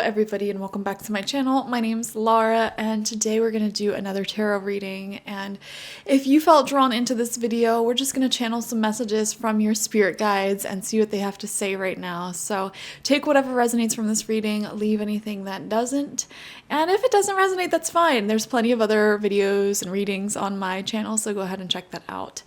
everybody, and welcome back to my channel. My name's Laura, and today we're going to do another tarot reading. And if you felt drawn into this video, we're just going to channel some messages from your spirit guides and see what they have to say right now. So take whatever resonates from this reading, leave anything that doesn't. And if it doesn't resonate, that's fine. There's plenty of other videos and readings on my channel, so go ahead and check that out.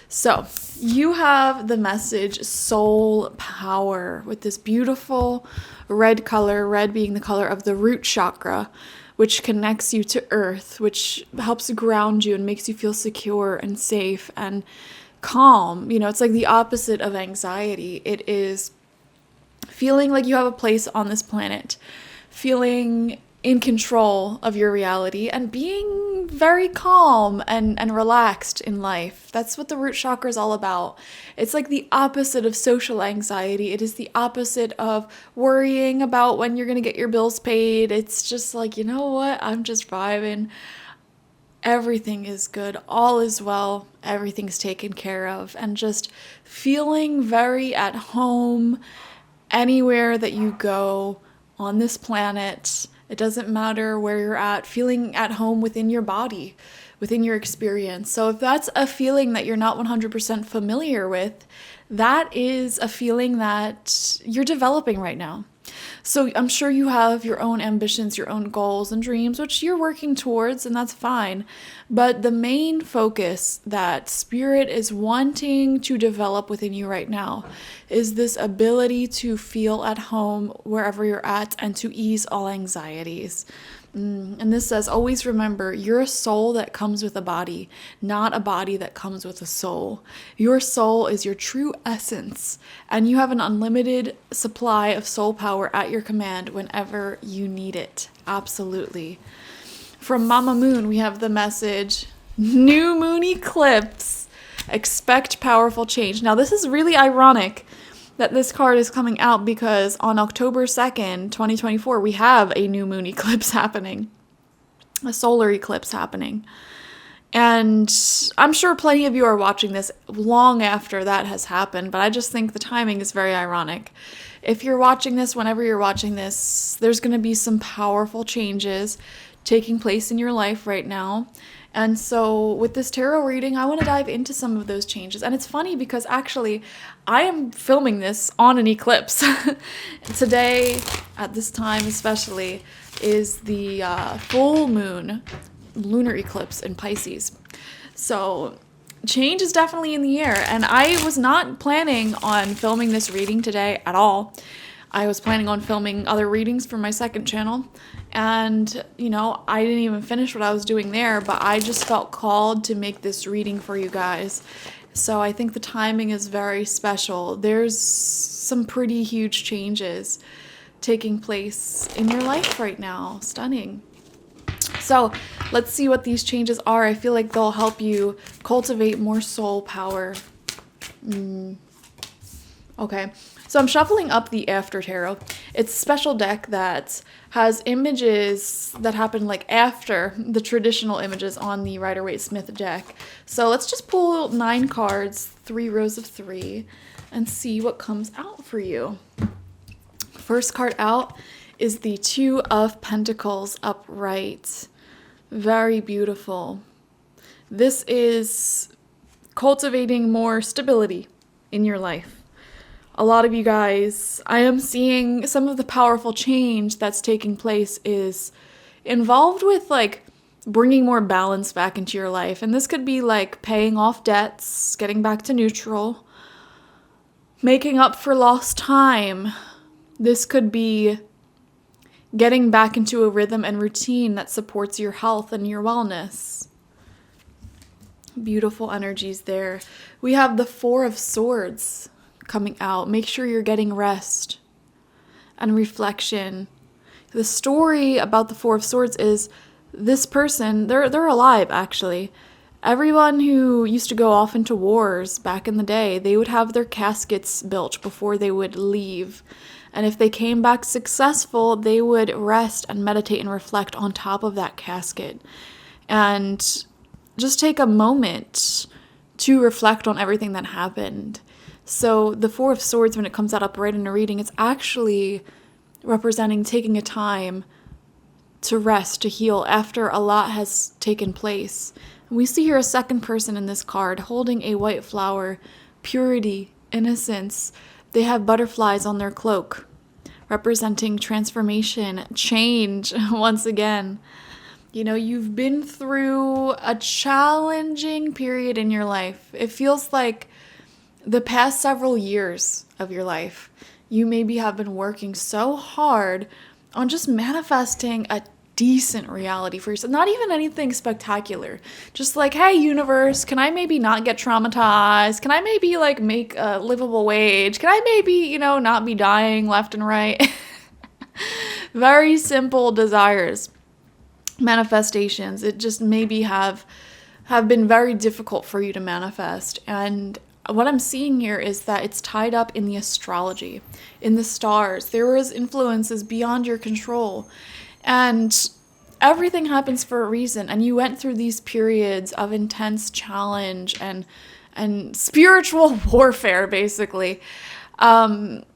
So you have the message soul power with this beautiful red color, red being the color of the root chakra, which connects you to earth, which helps ground you and makes you feel secure and safe and calm. You know, it's like the opposite of anxiety. It is feeling like you have a place on this planet, feeling in control of your reality and being very calm and relaxed in life. That's what the root chakra is all about. It's like the opposite of social anxiety. It is the opposite of worrying about when you're going to get your bills paid. It's just like, you know what? I'm just vibing. Everything is good. All is well. Everything's taken care of. And just feeling very at home anywhere that you go on this planet. It doesn't matter where you're at, feeling at home within your body, within your experience. So if that's a feeling that you're not 100% familiar with, that is a feeling that you're developing right now. So I'm sure you have your own ambitions, your own goals and dreams, which you're working towards, and that's fine. But the main focus that Spirit is wanting to develop within you right now is this ability to feel at home wherever you're at and to ease all anxieties. And this says, always remember, you're a soul that comes with a body, not a body that comes with a soul. Your soul is your true essence, and you have an unlimited supply of soul power at your command whenever you need it. Absolutely. From Mama Moon, we have the message, new moon eclipse. Expect powerful change. Now, this is really ironic that this card is coming out because on October 2nd, 2024, we have a new moon eclipse happening, a solar eclipse happening. And I'm sure plenty of you are watching this long after that has happened, but I just think the timing is very ironic. If you're watching this, whenever you're watching this, there's going to be some powerful changes taking place in your life right now. And so with this tarot reading, I want to dive into some of those changes. And it's funny because actually I am filming this on an eclipse. Today, at this time especially, is the full moon lunar eclipse in Pisces. So change is definitely in the air. And I was not planning on filming this reading today at all. I was planning on filming other readings for my second channel. And, you know, I didn't even finish what I was doing there, but I just felt called to make this reading for you guys. So I think the timing is very special. There's some pretty huge changes taking place in your life right now. Stunning. So let's see what these changes are. I feel like they'll help you cultivate more soul power. Okay, so I'm shuffling up the After Tarot. It's a special deck that has images that happen like after the traditional images on the Rider-Waite-Smith deck. So let's just pull 9 cards, 3 rows of 3, and see what comes out for you. First card out is the Two of Pentacles upright. Very beautiful. This is cultivating more stability in your life. A lot of you guys, I am seeing some of the powerful change that's taking place is involved with like bringing more balance back into your life. And this could be like paying off debts, getting back to neutral, making up for lost time. This could be getting back into a rhythm and routine that supports your health and your wellness. Beautiful energies there. We have the Four of Swords coming out. Make sure you're getting rest and reflection. The story about the Four of Swords is this person, they're alive actually. Everyone who used to go off into wars back in the day, they would have their caskets built before they would leave. And if they came back successful, they would rest and meditate and reflect on top of that casket. And just take a moment to reflect on everything that happened. So the Four of Swords, when it comes out upright in a reading, it's actually representing taking a time to rest, to heal after a lot has taken place. And we see here a second person in this card holding a white flower, purity, innocence. They have butterflies on their cloak, representing transformation, change, once again. You know, you've been through a challenging period in your life. It feels like the past several years of your life, you maybe have been working so hard on just manifesting a decent reality for yourself. Not even anything spectacular. Just like, hey, universe, can I maybe not get traumatized? Can I maybe like make a livable wage? Can I maybe, you know, not be dying left and right? Very simple desires. Manifestations. It just maybe have been very difficult for you to manifest. And what I'm seeing here is that it's tied up in the astrology, in the stars. There was influences beyond your control. And everything happens for a reason. And you went through these periods of intense challenge and spiritual warfare, basically, for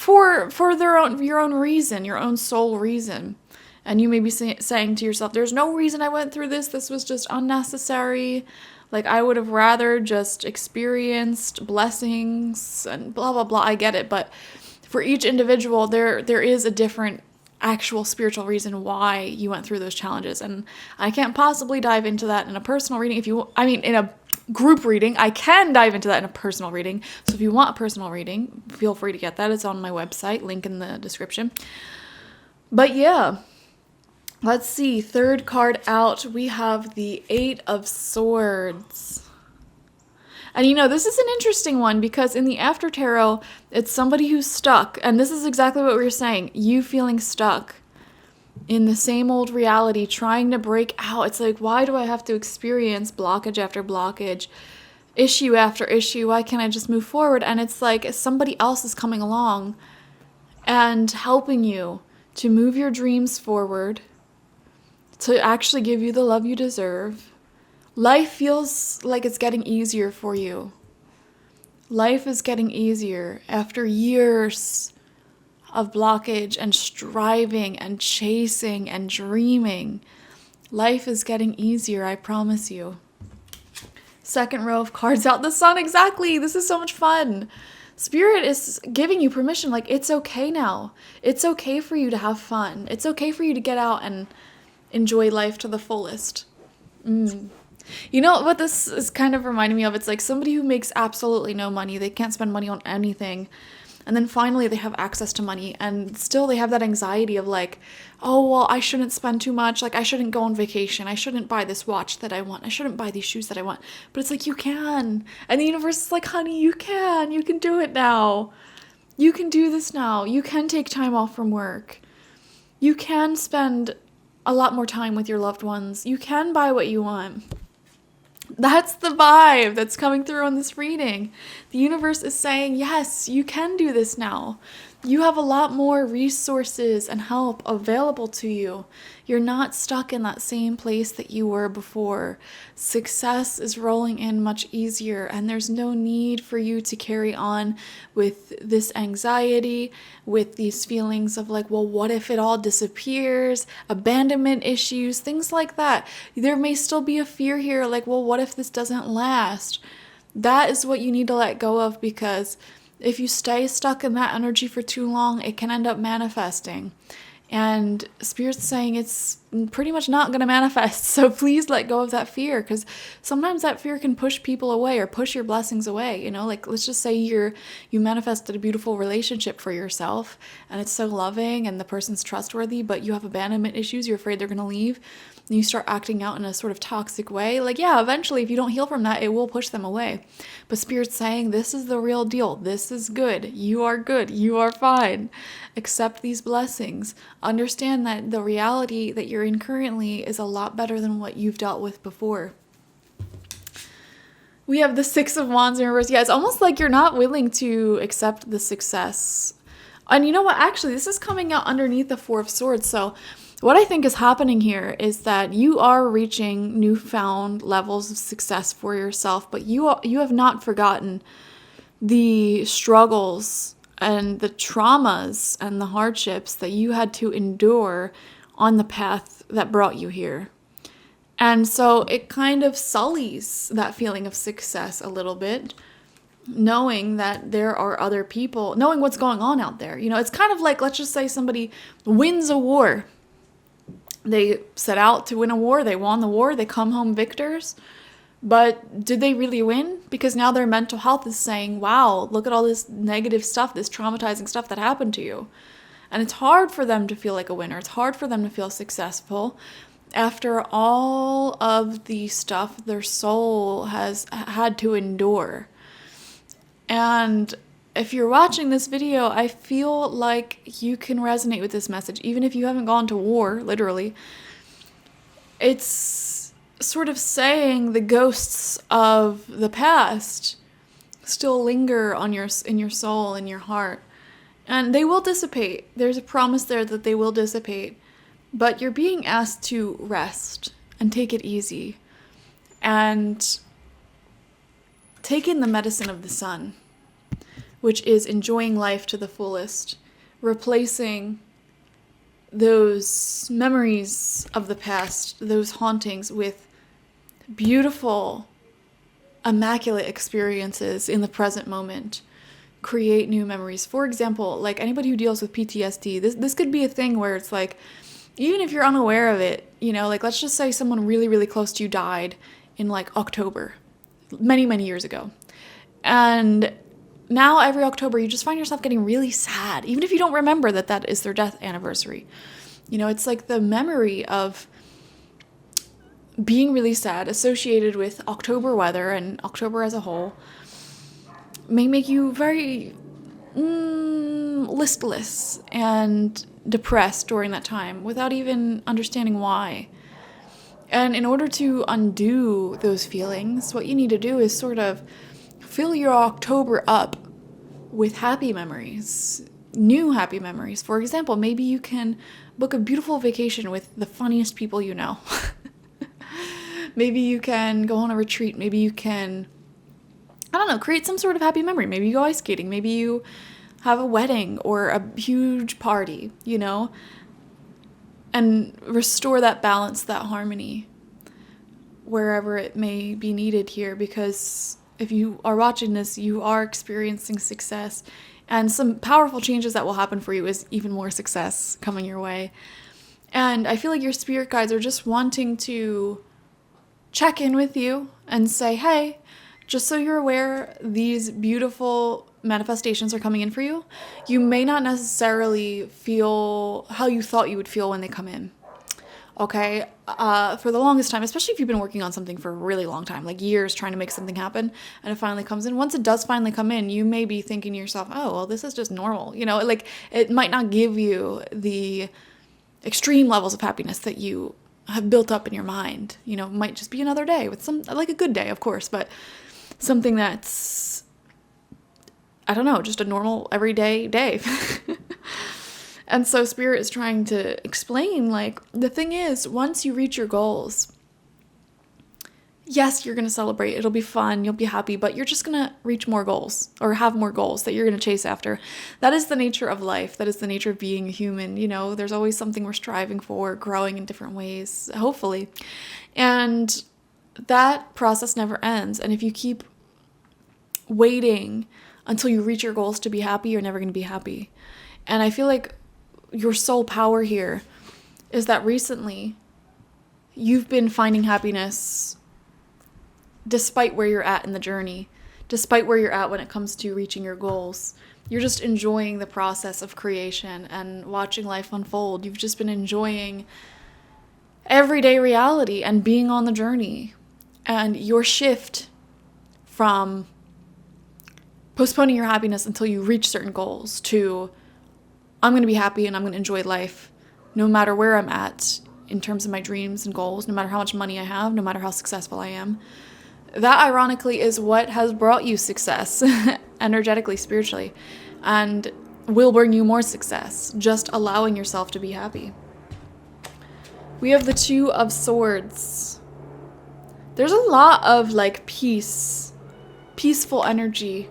your own reason, your own soul reason. And you may be saying to yourself, there's no reason I went through this. This was just unnecessary. Like, I would have rather just experienced blessings and blah, blah, blah. I get it. But for each individual, there is a different actual spiritual reason why you went through those challenges. And I can't possibly dive into that in a personal reading. In a group reading, I can dive into that in a personal reading. So if you want a personal reading, feel free to get that. It's on my website, link in the description. But yeah. Let's see, third card out, we have the Eight of Swords. And you know, this is an interesting one because in the After Tarot, it's somebody who's stuck. And this is exactly what we were saying. You feeling stuck in the same old reality, trying to break out. It's like, why do I have to experience blockage after blockage, issue after issue? Why can't I just move forward? And it's like somebody else is coming along and helping you to move your dreams forward, to actually give you the love you deserve. Life feels like it's getting easier for you. Life is getting easier after years of blockage and striving and chasing and dreaming. Life is getting easier, I promise you. Second row of cards out, the Sun, exactly. This is so much fun. Spirit is giving you permission, like, it's okay now. It's okay for you to have fun. It's okay for you to get out and enjoy life to the fullest. You know what this is kind of reminding me of? It's like somebody who makes absolutely no money. They can't spend money on anything. And then finally they have access to money and still they have that anxiety of like, oh, well, I shouldn't spend too much. Like, I shouldn't go on vacation. I shouldn't buy this watch that I want. I shouldn't buy these shoes that I want. But it's like, you can. And the universe is like, honey, you can. You can do it now. You can do this now. You can take time off from work. You can spend a lot more time with your loved ones. You can buy what you want. That's the vibe that's coming through on this reading. The universe is saying, yes, you can do this now. You have a lot more resources and help available to you. You're not stuck in that same place that you were before. Success is rolling in much easier, and there's no need for you to carry on with this anxiety, with these feelings of like, well, what if it all disappears? Abandonment issues, things like that. There may still be a fear here, like, well, what if this doesn't last? That is what you need to let go of, because if you stay stuck in that energy for too long, it can end up manifesting. And Spirit's saying it's pretty much not going to manifest. So please let go of that fear, because sometimes that fear can push people away or push your blessings away. You know, like, let's just say you manifested a beautiful relationship for yourself and it's so loving and the person's trustworthy, but you have abandonment issues. You're afraid they're going to leave. And you start acting out in a sort of toxic way. Like, yeah, eventually, if you don't heal from that, it will push them away. But Spirit's saying, this is the real deal. This is good. You are good. You are fine. Accept these blessings. Understand that the reality that you're in currently is a lot better than what you've dealt with before. We have the Six of Wands in reverse. Yeah, it's almost like you're not willing to accept the success. And you know what? Actually, this is coming out underneath the Four of Swords. So what I think is happening here is that you are reaching newfound levels of success for yourself, but you have not forgotten the struggles and the traumas and the hardships that you had to endure on the path that brought you here. And so it kind of sullies that feeling of success a little bit, knowing that there are other people, knowing what's going on out there. You know, it's kind of like, let's just say somebody wins a war. They set out to win a war, they won the war, they come home victors. But did they really win? Because now their mental health is saying, wow, look at all this negative stuff, this traumatizing stuff that happened to you. And it's hard for them to feel like a winner. It's hard for them to feel successful after all of the stuff their soul has had to endure. And if you're watching this video, I feel like you can resonate with this message, even if you haven't gone to war, literally. It's sort of saying the ghosts of the past still linger on in your soul, in your heart. And they will dissipate. There's a promise there that they will dissipate. But you're being asked to rest and take it easy and take in the medicine of the sun, which is enjoying life to the fullest, replacing those memories of the past, those hauntings, with beautiful, immaculate experiences in the present moment. Create new memories. For example, like anybody who deals with PTSD, this could be a thing where it's like, even if you're unaware of it, you know, like let's just say someone really, really close to you died in like October, many, many years ago. And now every October you just find yourself getting really sad, even if you don't remember that that is their death anniversary. You know, it's like the memory of being really sad associated with October weather and October as a whole may make you very listless and depressed during that time without even understanding why. And in order to undo those feelings, what you need to do is sort of fill your October up with happy memories, new happy memories. For example, maybe you can book a beautiful vacation with the funniest people you know. Maybe you can go on a retreat. Maybe you can, I don't know, create some sort of happy memory. Maybe you go ice skating. Maybe you have a wedding or a huge party, you know, and restore that balance, that harmony, wherever it may be needed here. Because if you are watching this, you are experiencing success, and some powerful changes that will happen for you is even more success coming your way. And I feel like your spirit guides are just wanting to check in with you and say, hey, just so you're aware, these beautiful manifestations are coming in for you. You may not necessarily feel how you thought you would feel when they come in. Okay? For the longest time, especially if you've been working on something for a really long time, like years trying to make something happen, and it finally comes in. Once it does finally come in, you may be thinking to yourself, oh, well, this is just normal. You know, like it might not give you the extreme levels of happiness that you have built up in your mind. You know, it might just be another day with some, like a good day, of course, but something that's, I don't know, just a normal everyday day. And so Spirit is trying to explain, like, the thing is, once you reach your goals, yes, you're going to celebrate. It'll be fun. You'll be happy, but you're just going to reach more goals or have more goals that you're going to chase after. That is the nature of life. That is the nature of being a human. You know, there's always something we're striving for, growing in different ways, hopefully. And that process never ends. And if you keep waiting until you reach your goals to be happy, you're never going to be happy. And I feel like your soul power here is that recently you've been finding happiness despite where you're at in the journey, despite where you're at when it comes to reaching your goals. You're just enjoying the process of creation and watching life unfold. You've just been enjoying everyday reality and being on the journey. And your shift from postponing your happiness until you reach certain goals to, I'm going to be happy and I'm going to enjoy life no matter where I'm at in terms of my dreams and goals, no matter how much money I have, no matter how successful I am. That, ironically, is what has brought you success energetically, spiritually, and will bring you more success, just allowing yourself to be happy. We have the Two of Swords. There's a lot of like peaceful energy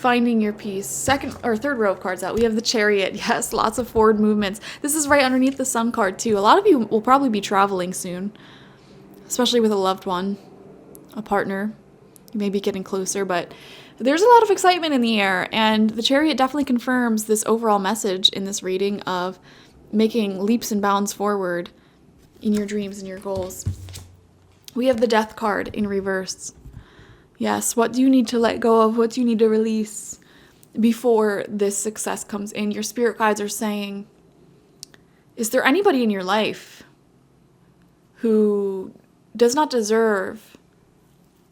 finding your peace. Second or third row of cards out, we have the Chariot. Yes, lots of forward movements. This is right underneath the Sun card too. A lot of you will probably be traveling soon, especially with a loved one, a partner. You may be getting closer, but there's a lot of excitement in the air, and the Chariot definitely confirms this overall message in this reading of making leaps and bounds forward in your dreams and your goals. We have the Death card in reverse. Yes, what do you need to let go of? What do you need to release before this success comes in? Your spirit guides are saying, is there anybody in your life who does not deserve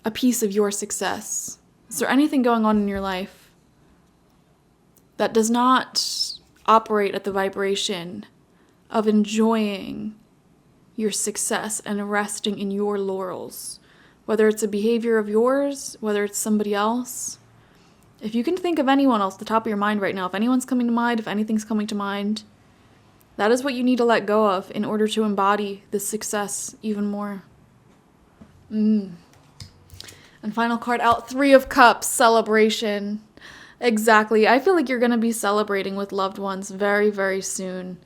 a piece of your success? Is there anything going on in your life that does not operate at the vibration of enjoying your success and resting in your laurels? Whether it's a behavior of yours, whether it's somebody else. If you can think of anyone else at the top of your mind right now, if anyone's coming to mind, if anything's coming to mind, that is what you need to let go of in order to embody this success even more. And final card out, Three of Cups, celebration. Exactly. I feel like you're going to be celebrating with loved ones very, very soon.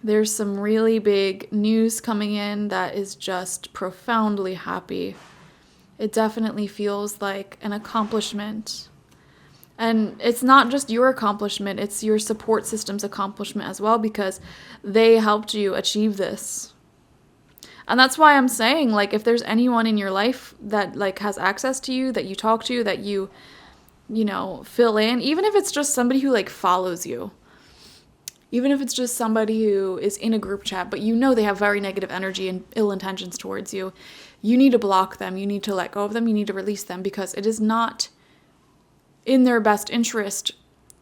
There's some really big news coming in that is just profoundly happy. It definitely feels like an accomplishment. And it's not just your accomplishment, it's your support system's accomplishment as well, because they helped you achieve this. And that's why I'm saying, like, if there's anyone in your life that, like, has access to you, that you talk to, that you know, fill in, even if it's just somebody who, like, follows you, even if it's just somebody who is in a group chat, but you know they have very negative energy and ill intentions towards you, you need to block them, you need to let go of them, you need to release them, because it is not in their best interest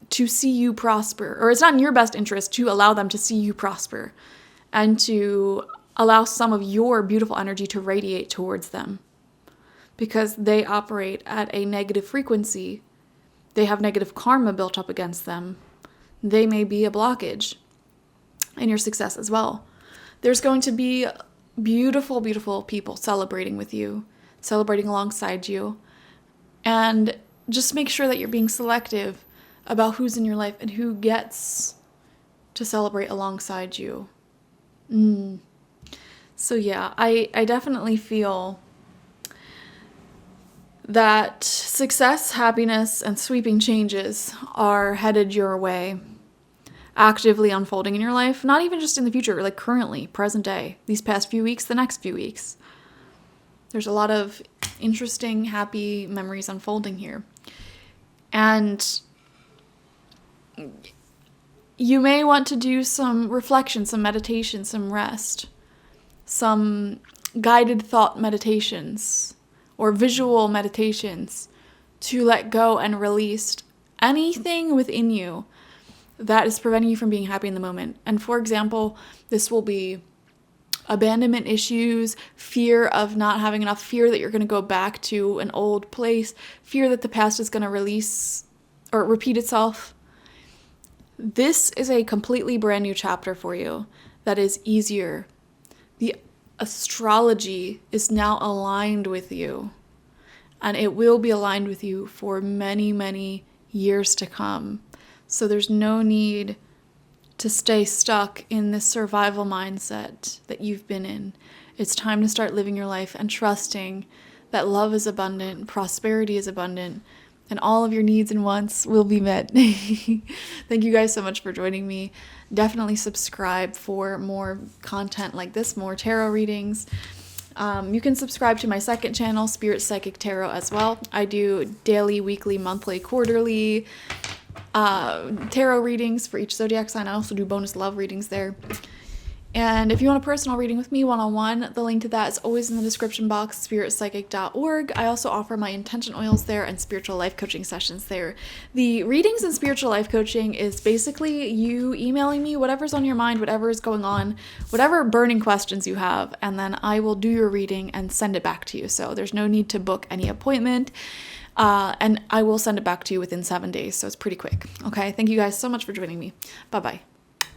to see you prosper, or it's not in your best interest to allow them to see you prosper and to allow some of your beautiful energy to radiate towards them, because they operate at a negative frequency. They have negative karma built up against them. They may be a blockage in your success as well. There's going to be beautiful, beautiful people celebrating with you, celebrating alongside you. And just make sure that you're being selective about who's in your life and who gets to celebrate alongside you. So yeah, I definitely feel that success, happiness, and sweeping changes are headed your way, actively unfolding in your life, not even just in the future, like currently, present day, these past few weeks, the next few weeks. There's a lot of interesting, happy memories unfolding here. And you may want to do some reflection, some meditation, some rest, some guided thought meditations or visual meditations to let go and release anything within you that is preventing you from being happy in the moment. And for example, this will be abandonment issues, fear of not having enough, fear that you're going to go back to an old place, fear that the past is going to release or repeat itself. This is a completely brand new chapter for you that is easier. The astrology is now aligned with you, and it will be aligned with you for many, many years to come. So there's no need to stay stuck in this survival mindset that you've been in. It's time to start living your life and trusting that love is abundant, prosperity is abundant, and all of your needs and wants will be met. Thank you guys so much for joining me. Definitely subscribe for more content like this, more tarot readings. You can subscribe to my second channel, Spirit Psychic Tarot, as well. I do daily, weekly, monthly, quarterly tarot readings for each zodiac sign. I also do bonus love readings there. And if you want a personal reading with me one-on-one, the link to that is always in the description box, spiritpsychic.org. I also offer my intention oils there and spiritual life coaching sessions there. The readings and spiritual life coaching is basically you emailing me whatever's on your mind, whatever is going on, whatever burning questions you have, and then I will do your reading and send it back to you. So there's no need to book any appointment. And I will send it back to you within 7 days, so it's pretty quick. Okay, thank you guys so much for joining me. Bye-bye.